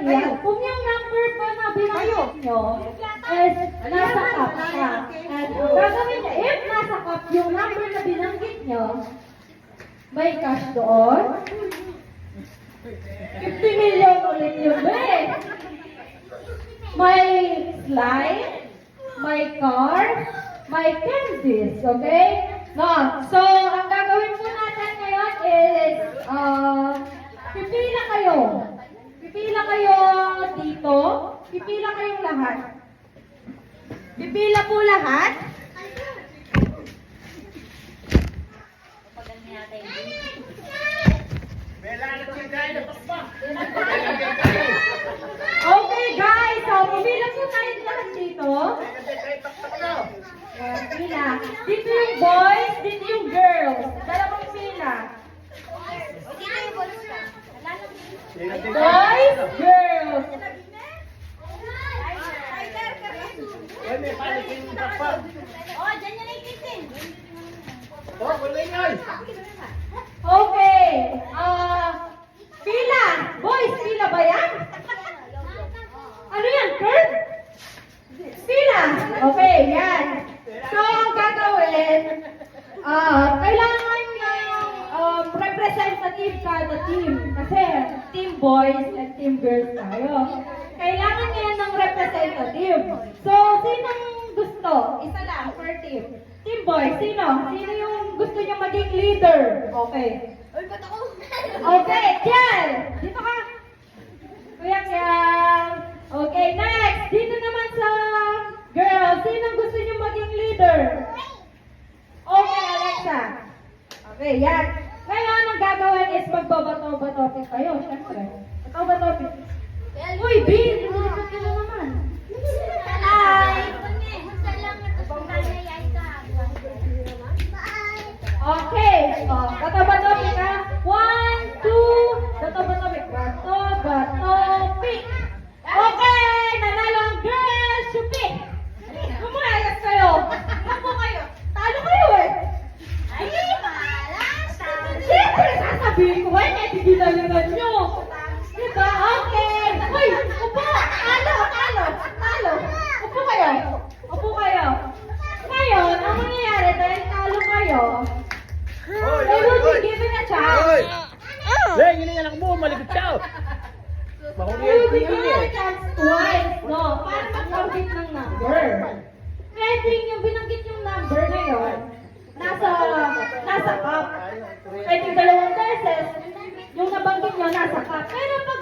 yan. Kung yung number pa na binanggit nyo is nasa cup ka. At gagawin nyo, if nasa cup yung number na binanggit nyo, may cash doon. 50 million ulit yun, eh. May slime, may car, may candies, okay? No. So, ang gagawin po natin ngayon is, pipila kayo. Pipila kayo dito. Pipila kayong lahat. Pipila po lahat. Okay, guys. So, pipila po tayo lahat dito. Pila. Dito yung boys, dito yung girls. Dalawang pila. Boys, girls. Okay. Pila. Boys, pila ba yan? Ano yan, Kurt? Pila. Okay, yan. So, ang gagawin, kailangan yung representative kada team. Kasi team boys and team girls tayo. Kailangan yan ng representative. So, sinong gusto? Isa lang per team. Team boys, sino? Sino yung gusto niya maging leader? Okay. Okay, Kiel! Dito ka. Kuya Kiel. Okay, next. Dito naman sa girls, sinong gusto niyo maging leader? Okay, Alexa. Okay, yan. Ngayon, ang gagawin is magbabato-batopic kayo, syempre. Bato-batopic. Uy, Bin! Nilipat ka na naman. Hi! Okay. Bato-batopic ha. 1, 2, bato-batopic. Bato-batopic. Okay! Nanalo ang girls! Supi! Kumayas kayo! Ako kayo! Talo kayo eh! Ay, malas! Siyempre, sasabihin ko eh, tiginalingan nyo! Diba? Okay! Uy! Upo! Talo! Upo kayo! Ngayon, ang mangyayari dahil talo kayo, they will be given a chance. Hey, yun yung anak mo, malikot siya. They will be given a chance twice, no? Para mag-complete ng number. Pwede yung binanggit yung number na yun, nasa cup. Pwede dalawang beses, yung nabanggit nyo nasa cup. Pero pag